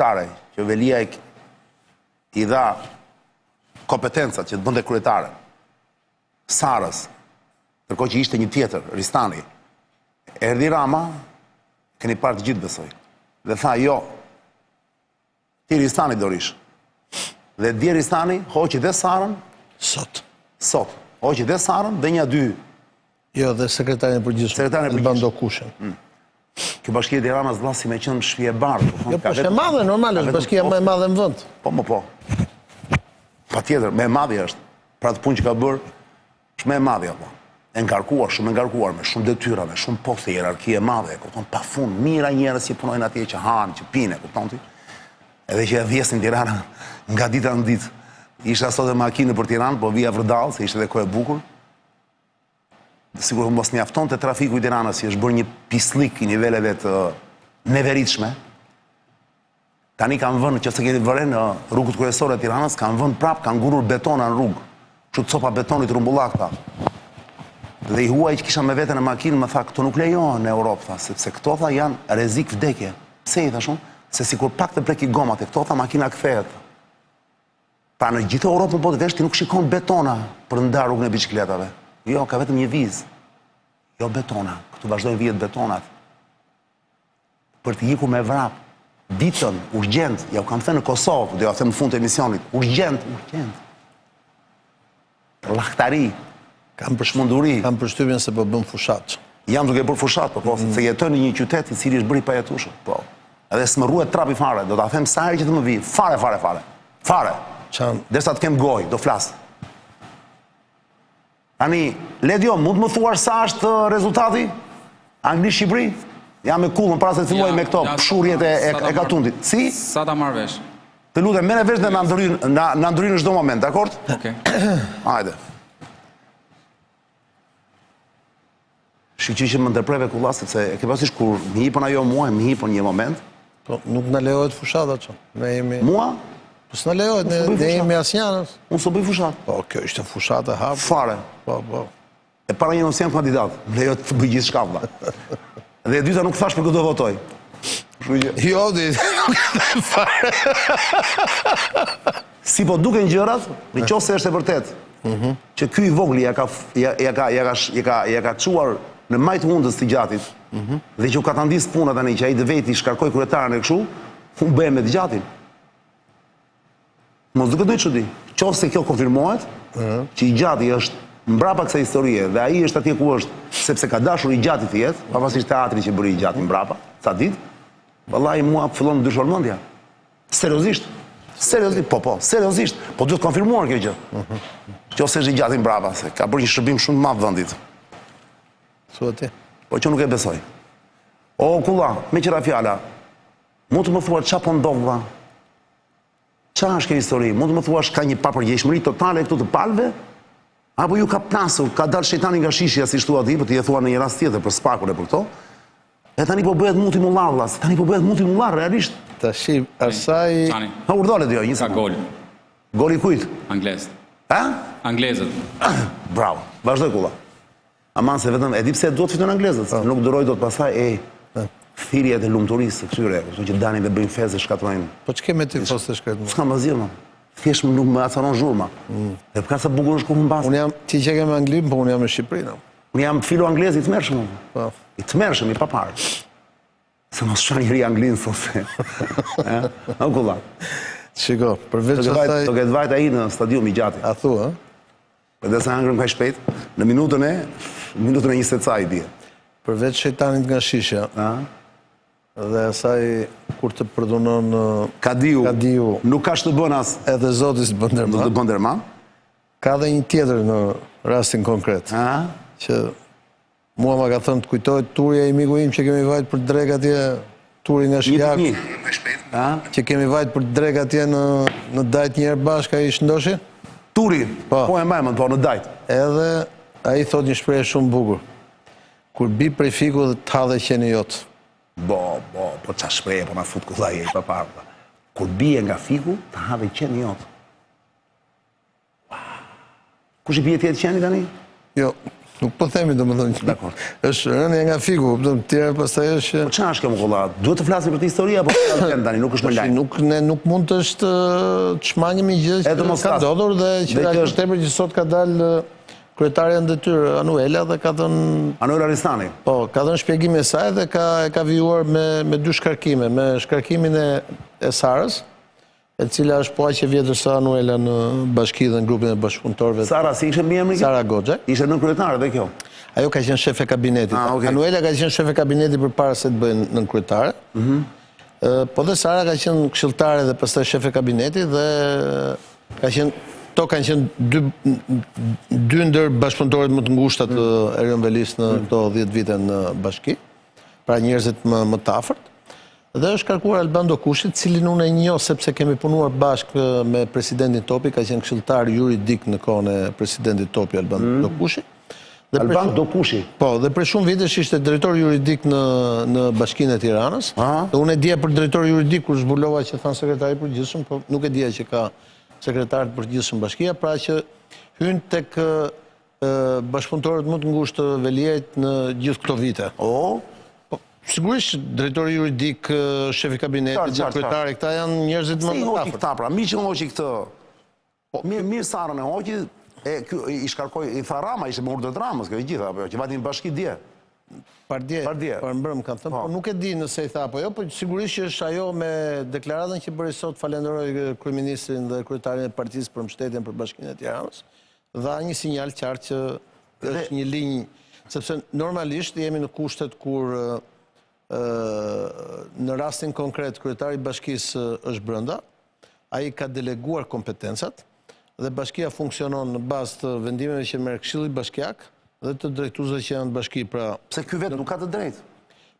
tare, që Velia i dha kompetencat që të bënde kryetare, Sarës, tërko që ishte një tjetër, Ristani, erdhi Rama, keni parë të gjithë besoj, dhe tha jo, ti Ristani dorish, dhe dje Ristani, hoqi dhe Sarën, sot, hoqi dhe Sarën dhe një dy. Jo, dhe sekretarin e përgjithshëm, Elbando Kushen. Kjo bashkia e Tiranës vlla si me qenë shpije bardhë. Jo, po është e madhe, normal është bashkia më e madhe në vend. Po. Patjetër, më e madhe është. Pra të punë që ka bërë, është më e madhe apo. E ngarkuar, shumë e ngarkuar, me shumë detyra, me shumë postë, hierarki e madhe, kupton, pafund, mira njerëz që punojnë atje, që hanë, që pinë, kupton ti. Edhe që e vjesin Tirana nga dita në ditë. Isha sot e makinë për Tiranë, po vija vërdallë, se ishte edhe kohë e bukur. Sigur mos mjafton të trafiku i Tiranës, si është bërë një pislik i niveleve të neveritshme. Tani kanë vënë, që se keni vëre në rrugët kryesore të Tiranës, kanë vënë prapë, kanë ngurur betona në rrugë. Kështu copa betonit rumbullakta. Dhe i huaj që kisha me vete në makinë, më tha, këto nuk lejohen në Europë, tha, sepse këto tha janë rrezik vdekje. Pse i thashun? Se sikur pak të preki gomat, e këto tha makina kthehet. Pra në gjithë Europën po të vesh ti nuk shikon betona për ndarë rrugën e biçikletave. Jo, ka vetëm një vizë. Jo betona. Këtu vazhdojnë vijet betonat. Për të ikur me vrap. Ditën, urgjent, ja u kam thënë në Kosovë, dhe ja u them në fund të emisionit, urgjent. Llahtari. Kam përshmunduri. Kam përshtypjen se po bën fushat. Jam duke bërë fushat, po, se jetoj në një qytet i cili është bërë i pajetueshëm, po. Edhe s'më ruhet trapi fare, do ta them sa herë që të më vi, fare. Derisa të kem gojë, do flas. Tani, Ledio, mund të më thuash sa është rezultati? Angli-Shqipëri? Jam me kullën para se të filloj me këto pshurjet e katundit. Si? Sa ta marr vesh? Të lutem, merre vesh dhe na ndryrin në çdo moment, dakord? Okej. Hajde. Shqyqy që më ndërpreve kulla, sepse e ke pasish kur më hipën ajo mua, më hipën një moment. Po, nuk në lejohet fushata që. Mua? Po s'në lejohet, ne jemi asnjanës. Unë s'o bëj fushat. Po, kjo ishte fushata hapë. Fare. Po. E para një nësë jam kandidat, më lejohet të bëj gjithë shka, vlla. Dhe e dyta nuk thash për këtë do votoj. Jo, fare. Si po duken gjërat, në qoftë se është e vërtet, që ky i vogli ja ka çuar në majtë hundës të gjatit, dhe që u ka të ndisë puna tani, që ai dhe veti shkarkoj kryetarën e kështu, unë bëhem me të gjatin. Mos duket ndonjë çudi. Qoftë se kjo konfirmohet, që i gjati është mbrapa kësaj historie, dhe ai është atje ku është, sepse ka dashur i gjati të jetë, pavarësisht teatrit që bëri i gjati mbrapa, sa ditë, vallahi mua fillon të dyshon mendja. Seriozisht. Seriozisht. Po duhet konfirmuar kjo gjë. Qoftë është i gjati mbrapa, se ka bërë një shërbim shumë të madh vendit. Thua ti? Po që nuk e besoj. O, kulla, me qëra fjala, mund të më thua qa po ndodh dha? Qa është kjo histori? Mund të më thua ka një papërgjeshmëri totale këtu të palve? Apo ju ka plasur, ka dalë shejtani nga shishja, si shtua ti, për të thua në një rast tjetër për spakun e për këto? E tani po bëhet multimullar, vlla, tani po bëhet multimullar, realisht. Tashi, asaj... Ha, urdhole dio, një Ka gol. Goli kujt? Anglezët. Ha? Anglezët. Bravo, vazhdoj kulla. Aman se vetëm, e di pse duhet fiton anglezët, nuk duroj do të pasaj, thirrjet e lumturisë të këtyre, që danin dhe bëjnë fezë, shkatrojnë. Po që keme ti fos të shkretë më? S'ka më zirë, thjesht nuk më acaron zhurma. Dhe përka sa bukur është ku më basë. Unë jam, ti që kemë Anglim, po unë jam në Shqipëri. Unë jam filo anglez i të mërshëm. I të mërshëm, i paparë. Se mos shra njëri anglinë, those. Në kulla. Shiko, përveç asaj... Do këtë vajt a i në stadium i gjati. A thua, Për dhe se angrëm ka shpejt, në minutën e 20 ca i bje. Përveç shejtanit nga shishja, dhe asaj kur të përdunon Kadiu, nuk ka shtë bën as edhe Zotis Bënderman, ka dhe një tjetër në rastin konkret, që mua ma ka thënë të kujtojt turja i miku im që kemi vajt për drek atje, turi nga Shijak, që kemi vajt për drek atje në dajt njerë bashka i shëndoshi? Turi, po e majmën, po në dajt. Edhe a i thot një shprehje shumë bukur, kur bi prej fiku dhe të hadhe qeni jotë. Po qa shpreje, po na fut kullaj e i paparë. Kur bie nga fiku, të hadhe qeni jotë. Kush i bie tjetë qeni tani? Jo. Nuk po themi, do më thënë, është rënja nga figu, tjera pastaj është... Po qa është kjo më kolla? Duhet të flasim për të historia, po tani, nuk është më lajnë. Nuk mund të është të shmanjemi gjë që ka ndodhur dhe që është tepër që sot ka dalë kryetarja në detyrë Anuela dhe ka thënë... Anuela Ristani? Po, ka thënë shpjegime e saj dhe ka vijuar me dy shkarkime, me shkarkimin e Sarës, e cila është po aq e vjetër sa Anuela në bashki dhe në grupin e bashkëpunëtorëve. Sara, si ishe mbi emri? Sara Goxha. Ishe nën kryetare dhe kjo? Ajo ka qenë shef e kabinetit. Anuela ka qenë shef e kabinetit përpara se të bëjnë nën kryetare. Po dhe Sara ka qenë këshilltare dhe pastaj shef e kabinetit dhe kanë qenë dy ndër bashkëpunëtorët më të ngushta të Erion Velis në këto 10 vite në bashki, pra njerëzit më të afërt. Dhe është kërkuar Alban Dokushi, cilin unë e njoh sepse kemi punuar bashkë me presidentin Topi, ka qenë këshilltar juridik në kohën e presidentit Topi Alban Dokushi. Alban Dokushi? Po, dhe për shumë vitesh ishte drejtor juridik në Bashkinë e Tiranës. Dhe unë e dija për drejtor juridik kur zbulova që thanë sekretari i përgjithshëm, po nuk e dija që ka sekretar të përgjithshëm bashkia, pra që hyn tek bashkëpunëtorët më të ngushtë të Veliajt në gjithë këto vite. Sigurisht, drejtori juridik, shefi kabinetit, kryetari, këta janë njerëzit më të afërt. Si i hoqi këta pra? Mi që hoqi këtë... Mirë Sarën e hoqi, i shkarkoj, i tha Rama, ishte me urdhër të Ramës, kjo i gjitha, që vati në bashki dje. Pardje, për mbrëm kanë thënë, por nuk e di nëse i tha apo jo, por sigurisht që është ajo me deklaratën që bëri sot, falenderoj kryeministrin dhe kryetarin e partisë për mbështetjen për Bashkinë e Tiranës, dha një sinjal qartë që është një linjë, sepse normalisht jemi në kushtet kur në rastin konkret kryetari i bashkisë është brenda, ai ka deleguar kompetencat dhe bashkia funksionon në bazë të vendimeve që merr Këshilli Bashkiak dhe të drejtuesve që janë në bashki, pra... Pse ky vetë nuk ka të drejtë?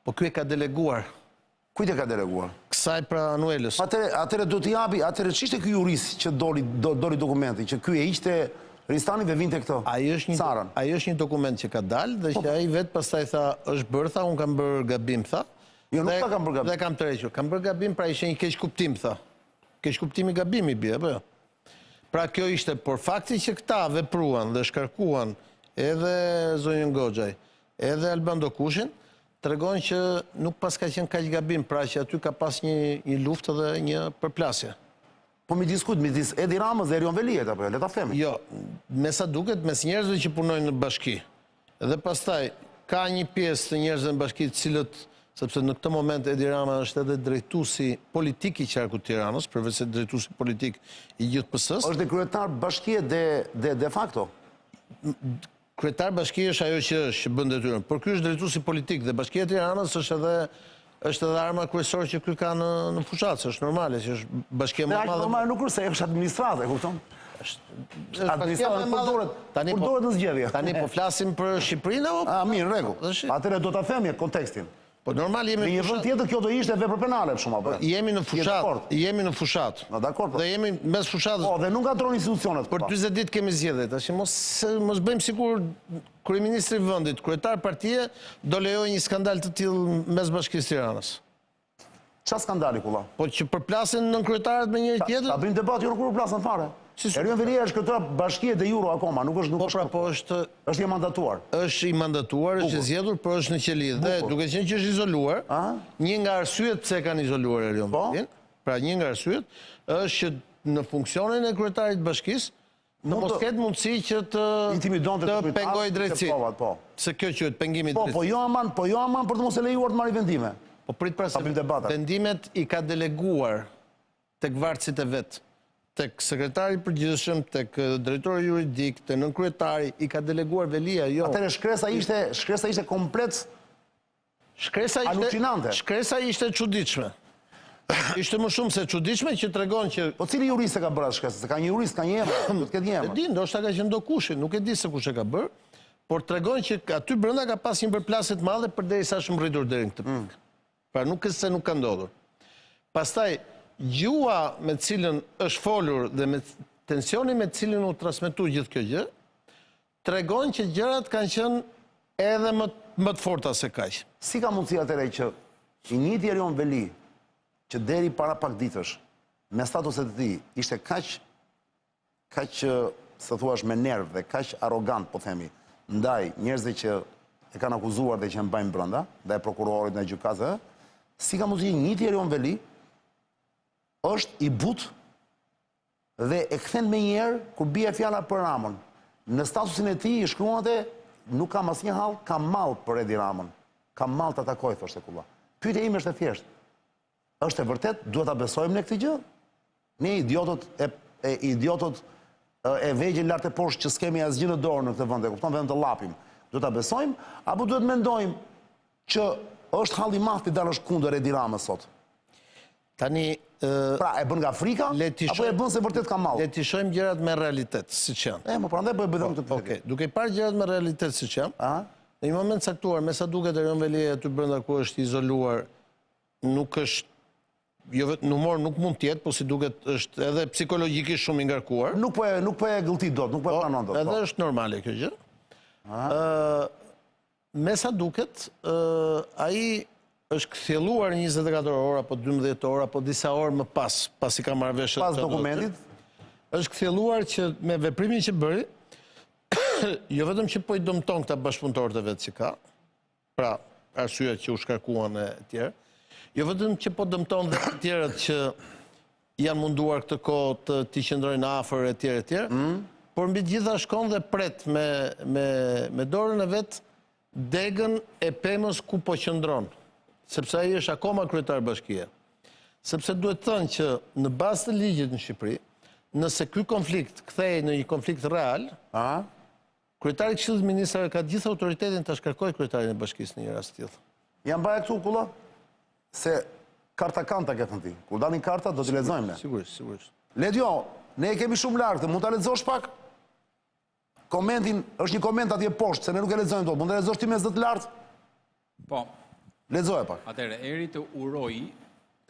Po ky e ka deleguar. Kujt e ka deleguar? Kësaj pra Anuelës. Atëre do t'i japi, atëre ç'ishte ky jurist që doli dokumenti, që ky e hiqte Ristani dhe vinte këto? Ai është një dokument që ka dalë dhe që ai vetë pastaj tha, është bërë, tha, unë kam bërë gabim, tha. Jo, nuk kam bërë gabim. Dhe kam tërhequr. Kam bërë gabim, pra ishte një keq kuptim, tha. Keq kuptimi gabimi bie, apo jo? Pra kjo ishte, por fakti që këta vepruan dhe shkarkuan edhe zonjën Goxhaj, edhe Alban Dokushin, tregon që nuk pas ka qenë kaq gabim, pra që aty ka pas një luftë dhe një përplasje. Po mi diskut midis Edi Ramës dhe Erion Veliajt, apo le ta themi? Jo, me sa duket, mes njerëzve që punojnë në bashki. Dhe pastaj, ka një pjesë të njerëzve në bashki të cilët, sepse në këtë moment Edi Rama është edhe drejtuesi politik i qarkut Tiranës, përveç se drejtuesi politik i gjithë PS-s. Është dhe kryetar bashkie de facto? Kryetar bashkie është ajo që bën detyrën, por ky është drejtuesi politik dhe bashkia e Tiranës është edhe arma kryesore që ky ka në fushat, është normale, që është bashkia më e madhe. Normale nuk është, është administratë, e kupton? Administratë përdoret në zgjedhje. Tani po flasim për Shqipërinë apo? Mirë, rregull. Atëherë do ta themi kontekstin. Po normal jemi në një vend tjetër kjo do ishte vepër penale shumë apo? Jemi në fushat. Na dakor. Dhe jemi mes fushatës. Po, dhe nuk ngatron institucionet. Për 40 ditë kemi zgjedhje, tash mos bëjmë sikur kryeministri i vendit, kryetar partie do lejojë një skandal të tillë mes Bashkisë Tiranës. Çfarë skandali kulla? Po që përplasin nën kryetarët me njëri tjetër? Ta bëjmë debat, jo kur përplasin fare. Erion Veliaj është kryetar bashkie de juro akoma, nuk është. Po është i mandatuar. Është i mandatuar, është i zgjedhur, por është në qeli. Dhe duke qenë që është izoluar, një nga arsyet pse kanë izoluar Erion Veliajin, pra një nga arsyet është që në funksionin e kryetarit bashkisë në mos ketë mundësi që të pengoj drejtësinë. Se kjo quhet pengimi i drejtësisë. Po jo aman për të mos e lejuar të marrë vendime. Po prit pra se vendimet i ka deleguar tek varësit e vet. Tek sekretari i përgjithshëm, tek drejtori juridik, tek nënkryetari, i ka deleguar Velia, jo. Atëherë shkresa ishte komplet alucinante. Shkresa ishte çuditshme. Ishte më shumë se çuditshme që tregon që... Po cili jurist e ka bërë atë shkresë? Se ka një jurist, ka një emër, do të ketë një emër. E di, ndoshta ka qenë Dokushi, nuk e di se kush e ka bërë, por tregon që aty brenda ka pas një përplasje të madhe përderisa është mbritur deri në këtë pikë. Pra nuk është se nuk ka ndodhur. Pastaj gjua me cilën është folur dhe me tensioni me cilën u transmetu gjithë kjo gjë, tregon që gjërat kanë qenë edhe më të forta se kaq. Si ka mundësi atëre që i njëjti Erion Veli, që deri para pak ditësh, me statuset e tij, ishte kaq, se thuash me nerv dhe kaq arrogant, po themi, ndaj njerëzve që e kanë akuzuar dhe që e mbajnë brenda, ndaj prokurorit në gjykatës, si ka mundësi një Erion Veli është i butë dhe e kthen me njerë kur bie fjala për Ramën. Në statusin e tij i shkruante nuk kam asnjë hall, kam mall për Edi Ramën. Kam mall të takoj, thoshte Kulla. Pyetja ime është e thjeshtë. Është e vërtet, duhet ta besojmë ne këtë gjë? Ne idiotët e vegjël lart e poshtë që s'kemi asgjë në dorë në këtë vend, e kupton, vetëm të llapim. Duhet ta besojmë apo duhet mendojmë që është hall i madh të dalësh kundër Edi Ramës sot? Tani pra e bën nga frika apo e bën se vërtet ka mall? Le të shohim gjërat me realitet, siç janë. Më prandaj po e bëjmë këtë pyetje. Okej, duke parë gjërat me realitet siç janë. Në një moment caktuar, me sa duket Erion Veli aty brenda ku është izoluar, nuk është numor nuk mund të jetë, po si duket është edhe psikologjikisht shumë i ngarkuar. Nuk po e gëlltit dot, nuk po e pranon dot. Edhe është normale kjo gjë. Me sa duket, ai është kthjelluar 24 orë apo 12 orë apo disa orë më pasi ka marrë vesh pas dokumentit. Është kthjelluar që me veprimin që bëri, jo vetëm që po i dëmton këta bashkëpunëtorët e vet që ka, pra arsyet që u shkarkuan e tjerë, jo vetëm që po dëmton dhe të tjerët që janë munduar këtë kohë të t'i qëndrojnë afër e tjerë, por mbi të gjitha shkon dhe pret me dorën e vet degën e pemës ku po qëndron, sepse ai është akoma kryetar bashkie. Sepse duhet thënë që në bazë të ligjit në Shqipëri, nëse ky konflikt kthehej në një konflikt real, kryetari i Këshillit të Ministrave ka gjithë autoritetin ta shkarkojë kryetarin e bashkisë në një rast të tillë. Jam baje këtu Kulla se karta kanta ke thënë ti. Kur dalin karta do t'i lexojmë ne. Sigurisht. Ledjo, ne e kemi shumë lartë, mund ta lexosh pak? Komentin, është një koment atje poshtë, se ne nuk e lexojmë dot. Mund ta lexosh ti me zë të lartë? Po. Lexoje pak. Atëherë, eri të uroj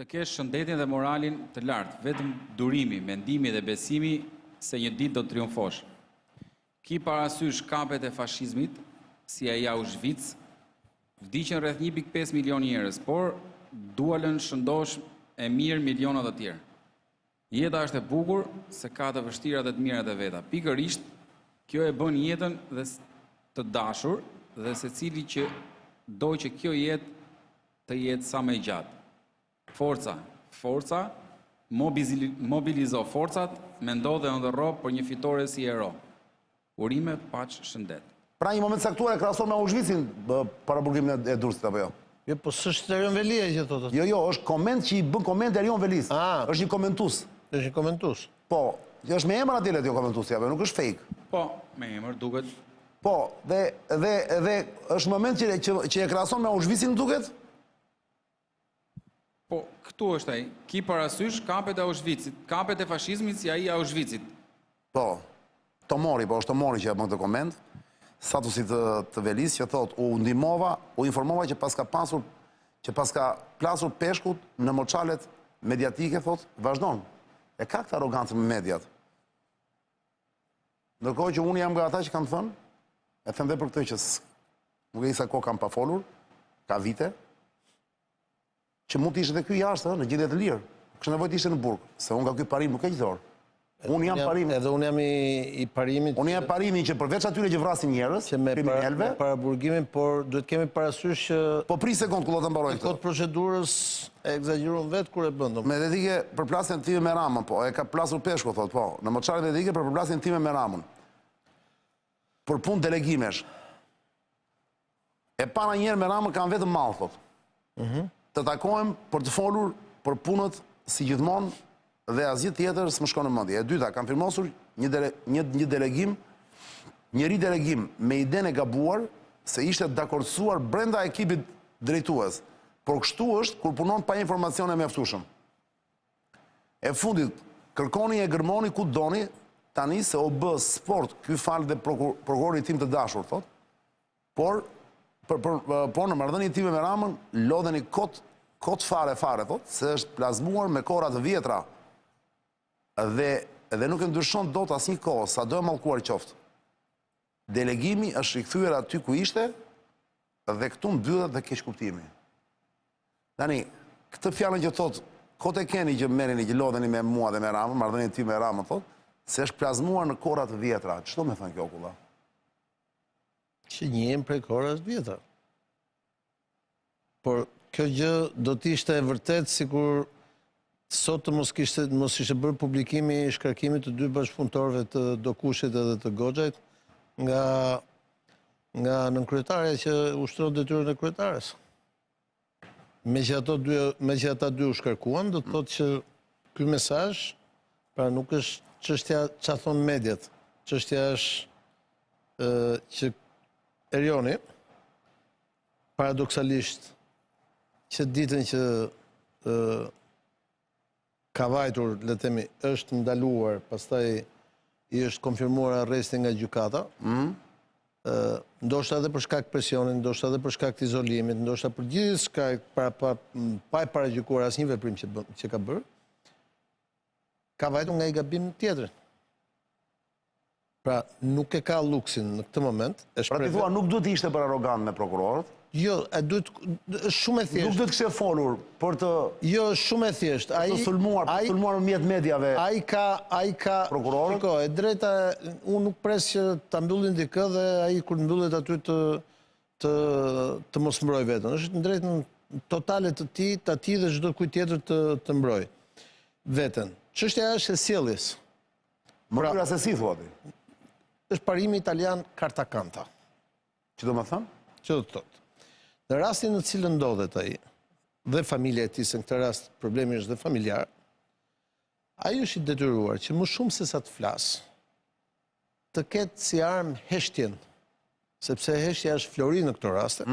të kesh shëndetin dhe moralin të lartë, vetëm durimi, mendimi dhe besimi se një ditë do të triumfosh. Ki parasysh kapet e fashizmit, si ai Auschwitz, vdiqën rreth 1.5 milion njerëz, por dualën shëndosh e mirë milionat të tjerë. Jeta është e bukur se ka të vështirat dhe të mirat e veta. Pikërisht, kjo e bën jetën dhe të dashur dhe secili që doj që kjo jetë të jetë sa më gjatë. Forca, mobilizo forcat, mendo dhe ëndërro për një fitore si hero. Urime, paq, shëndet. Pra një moment saktuar e krahason me Auschwitzin para burgimin e Durrësit apo jo? Jo, po s'është Erion Veli që thotë. Jo, është koment që i bën koment Erion Velis. Është një komentues. Është një komentues. Po, është me emër atje jo komentuesi apo nuk është fake. Po, me emër duket. Po, dhe është moment që e krahason me Auschwitzin duket? Po, këtu është ai. Ki parasysh kapet e Auschwitzit, kapet e fashizmit si ai Auschwitzit. Po, Tomori, po është Tomori që e bën këtë koment, statusi të Velis që thot, u ndihmova, u informova që pas ka plasur peshkut në moçalet mediatike, thot, vazhdon. E ka këtë arogancë me mediat. Ndërkohë që unë jam nga ata që kam thënë, e them dhe për këtë që nuk e isa kohë kam pa folur, ka vite, që mund të ishte dhe ky jashtë, në gjendje të lirë. Kështë nevojë të ishte në burg, se unë nga ky parim nuk e gjithor. Unë jam parimi. Edhe unë jam i parimit. Unë jam parimi që përveç atyre që vrasin njerëz, kriminalëve, me paraburgimin, por duhet kemi parasysh që po pri sekond kullo ta mbaroj këtë. Kod procedurës e egzageruan vetë kur e bën. Me dedike për plasjen time me Ramën, po, e ka plasur peshku, thot, po, në moçaret dedike për plasjen time me Ramën. Për punë delegimesh. E para njerë me Ramën kanë vetëm mall, thot. Të takohem për të folur për punët si gjithmonë dhe asgjë tjetër s'më shkon në mendje. E dyta, kanë firmosur një delegim, njëri delegim me idenë e gabuar se ishte dakordsuar brenda ekipit drejtues. Por kështu është kur punon pa informacione mjaftueshëm. E fundit, kërkoni e gërmoni ku doni, tani se o bë sport ky fal dhe prokurorit tim të dashur, thot. Por në marrëdhënien time me Ramën, lodheni kot fare, thot, se është plazmuar me kohra të vjetra. Dhe nuk e ndryshon dot asnjë kohë, sa do e mallkuar qoftë. Delegimi është rikthyer aty ku ishte dhe këtu mbyllet dhe keq kuptimi. Tani, këtë fjalën që thot, kot e keni që merreni që lodheni me mua dhe me Ramën, marrëdhënien tim me Ramën, thot, se është plazmuar në kohra të vjetra. Ç'do më thënë kjo kulla? që njihen prej kohës vjetra. Por kjo gjë do t'ishte e vërtet sikur sot të mos ishte bërë publikimi i shkarkimit të 2 bashkëpunëtorëve të Dokushit edhe të Goxhait nga nënkryetaria që ushtron detyrën e kryetares. Me që ata 2 u shkarkuan, do të thotë që ky mesazh pra nuk është çështja çfarë thon mediat, çështja është që Erioni paradoksalisht që ditën që ka vajtur, le të themi, është ndaluar, pastaj i është konfirmuar arresti nga gjykata, ndoshta edhe për shkak presionit, ndoshta edhe për shkak të izolimit, ndoshta për gjithë shkak pa e paragjykuar asnjë veprim që ka bërë, ka vajtur nga i gabim tjetër. Pra, nuk e ka luksin në këtë moment. Pra ti thua, nuk duhet ishte për arrogant me prokurorët? Jo, është shumë e thjeshtë. Nuk duhet kishte folur për të... Jo, është shumë e thjeshtë. Të sulmuar mjet mediave prokurorët? Shiko, e drejta, unë nuk pres që ta mbyllin dikë dhe ai kur mbyllet aty të mos mbroj vetën. Është në drejtën totale të tij dhe çdo kujt tjetër të mbroj veten. Çështja është e sjelljes. Mënyra se si thua ti? Është parimi italian carta canta. Që do më thëmë? Që do të thotë. Në rastin në cilën ndodhet ai, dhe familja e tij, se në këtë rast problemi është dhe familjar, ai është i detyruar që më shumë se sa të flasë, të ketë si armë heshtjen, sepse heshtja është flori në këto raste,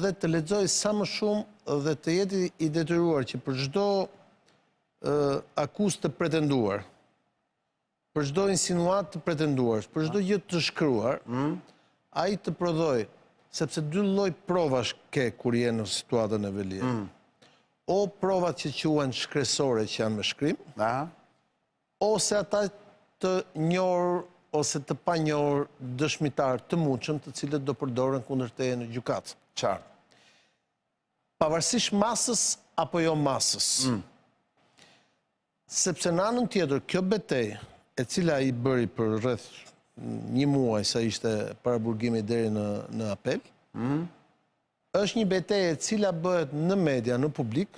dhe të lexoj sa më shumë dhe të jetë i detyruar që për çdo akuzë të pretenduar, për çdo insinuat të pretenduar, për çdo gjë të shkruar, ai të prodhoj, sepse 2 lloj provash ke kur je në situatën e velier. O provat që quhen shkresore që janë me shkrim, ose ata të njohur ose të panjohur dëshmitar të mundshëm, të cilët do përdoren kundër teje në gjykatë. Qartë. Pavarësisht masës apo jo masës. Sepse në anën tjetër, kjo betejë, e cila i bëri për rreth 1 muaj sa ishte paraburgimi deri në apel, është një betejë e cila bëhet në media, në publik,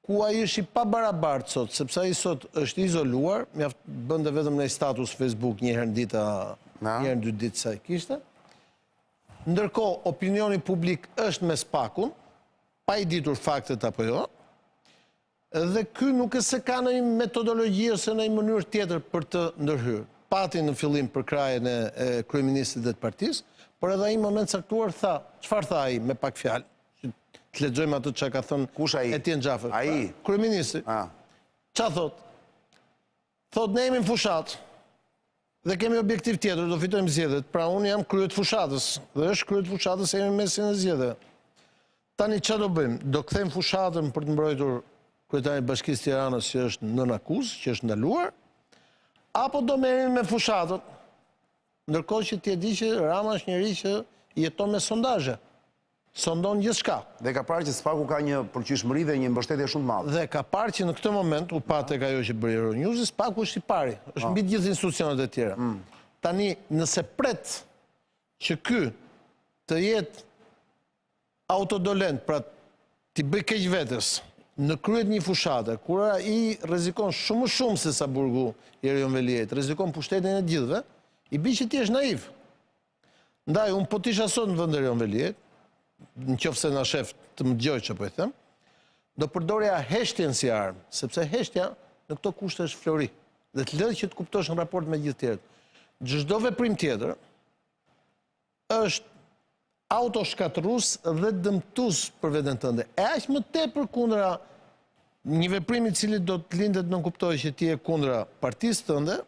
ku ai është i pabarabartë sot, sepse ai sot është izoluar, mjaft bënte vetëm në status Facebook një herë në ditë, një herë në 2 ditë sa i kishte. Ndërkohë, opinioni publik është me spakun, pa i ditur faktet apo jo, dhe ky nuk se ka në një metodologji ose në një mënyrë tjetër për të ndërhyrë. Pati në fillim për krajen e kryeministit dhe të partisë, por edhe ai në moment caktuar tha, çfarë tha ai me pak fjalë? Të lexojmë atë çka ka thënë Etienne Xhafer. Ai, kryeministi. Çfarë thot? Thot ne jemi në fushat dhe kemi objektiv tjetër, do fitojmë zgjedhjet. Pra unë jam krye të fushatës dhe është krye të fushatës e jemi në mesin e zgjedhjeve. Tani çfarë do bëjmë? Do kthejmë fushatën për të mbrojtur kryetari i Bashkisë Tiranës që është nën akuzë, që është ndaluar, apo do merrem me fushatën, ndërkohë që ti e di që Rama është njëri që jeton me sondazhe. Sondon gjithçka. Dhe ka parë që Spaku ka një përqyeshmëri dhe një mbështetje shumë të madhe. Dhe ka parë që në këtë moment, u pa tek ajo që bëri Euronews, Spaku është i pari, është mbi të gjithë institucionet e tjera. Tani, nëse pret që ky të jetë autodolent, pra t'i bëj keq vetes, në kryet një fushate, kur ai rrezikon shumë se sa burgu i Erion Veliet, rrezikon pushtetin e gjithëve, i bi që ti është naiv. Ndaj, unë po t'isha sot në vend Erion Veliet, në qoftë se na shef të më dëgjoj që po i them, do përdorja heshtjen si armë, sepse heshtja në këto kushte është flori, dhe të lëdh që të kuptosh në raport me gjithë tjerët. Çdo veprim tjetër është autoshkatërrues dhe dëmtues për veten tënde. E aq më tepër kundra një veprimi i cili do të lindet nën kuptohet që ti je kundra partisë tënde,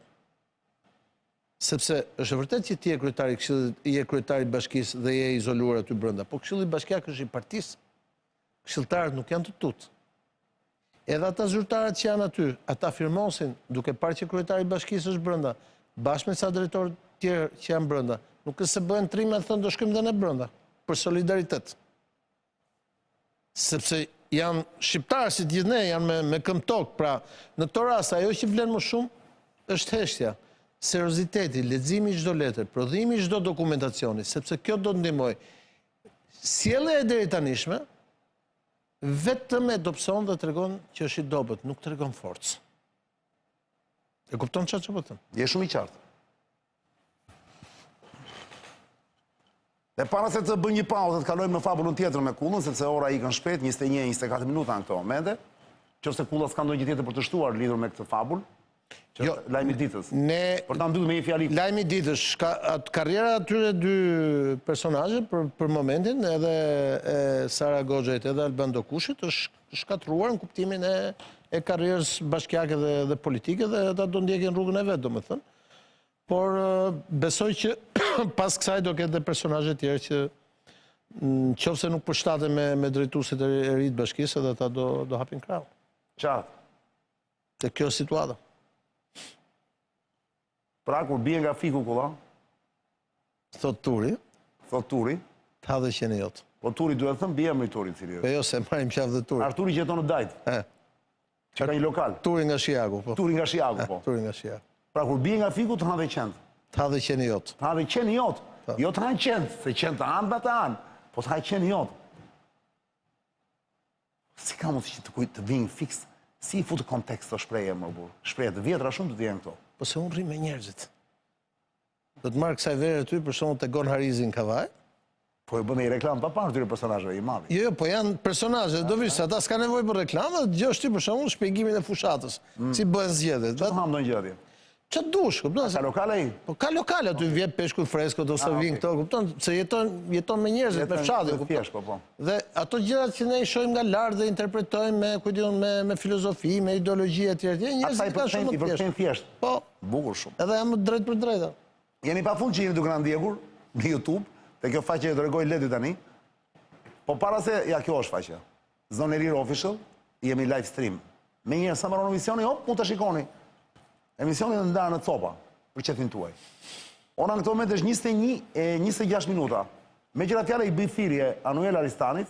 sepse është vërtet që ti je kryetari i këshillit, je kryetari i bashkisë dhe je izoluar aty brenda, po këshilli bashkiak është i partisë. Këshilltarët nuk janë të tut. Edhe ata zyrtarët që janë aty, ata firmosin duke parë që kryetari i bashkisë është brenda, bashkë me sa drejtorë tjerë që janë brenda. Nuk se bëhen trime të thënë do shkojmë dhe ne brenda, për solidaritet. Sepse janë shqiptarë si të gjithë ne, janë me këmbë tokë, pra në këto rast ajo që vlen më shumë është heshtja. serioziteti, leximi i çdo letër, prodhimi i çdo dokumentacioni, sepse kjo do të ndihmoj. Sjellja e deri tanishme vetëm e dobëson dhe tregon që është i dobët, nuk tregon forcë. E kupton çfarë po them? Je shumë i qartë. Dhe para se të bëjmë një pauzë, të kalojmë në fabulën tjetër me Kullën, sepse ora ikën shpejt, 21-24 minuta në këto momente. Qofse Kulla s'ka ndonjë tjetër për të shtuar lidhur me këtë fabul, lajmi i ditës. Por ta mbyll me një fjali. Lajmi i ditës, karriera atyre dy personazhe për momentin, edhe Sara Goxhait edhe Alban Dokushit, është shkatruar në kuptimin e karrierës bashkiake dhe politike, dhe ata do ndjekin rrugën e vet, domethënë. Por besoj që pas kësaj do ketë dhe personazhe tjerë që nëse nuk përshtaten me drejtuesit e ri të bashkisë, edhe ata do hapin krahun. Qartë. Te kjo situata. Pra kur bie nga fiku Kulla, Thot Turi, të ha dhe qenë jot. Po Turi duhet thënë bie emri Turi, cili Po jo, se marrim qafë dhe Turi. Arturi gjeton në Dajt. Që ka një lokal. Turi nga Shiaku, po. Turi nga Shiaku, po. Turi nga Shiaku. Pra kur bie nga fiku të ha dhe qend. Të ha dhe qenë jot. Të ha dhe qenë jot. Jo të ha qend, se qend të anë, të anë. Po të ha qenë jot. Si ka mundësi që të vinë fiks, si i futë kontekst të shpreje, më burë. Shpreje të vjetra shumë të vjenë këto. Po se unë rrim me njerëzit. Do të marrë kësaj vere ty për shumë të Gon Harizin Kavaj. Po e bëme i reklam pa parë tyre personazheve i madhi. Jo, po janë personazhe, do vishë, ata s'ka nevoj për reklam, dhe gjosh ti për shumë shpjegimin e fushatës. Si bëhen zgjedhjet. Që të hamë dojnë gjëdje? Që dush, kupton? Ka lokale i? Po ka lokale, aty vjen peshku freskët ose vinë këto, kupton? Se jeton me njerëzit, me fshatin, kupton? Dhe ato gjërat që ne i shohim nga lart dhe interpretojmë me filozofi, me ideologji etj. Ata i përkthejnë thjesht. Po, bukur shumë. edhe jam drejt për drejta. Jeni pafund që jeni duke na ndjekur në YouTube, te kjo faqe që dërgoj Ledi tani. Po para se, ja kjo është faqja. Zonë e Lirë Official, jemi live stream. Me njerë sa maron emisioni, hop, mund të shikoni. Emisioni në ndarë në copa, për qetin tuaj. Ora në këto moment është 21 e 26 minuta. Me gjëra tjera i bëj thirrje Anuel Aristanit,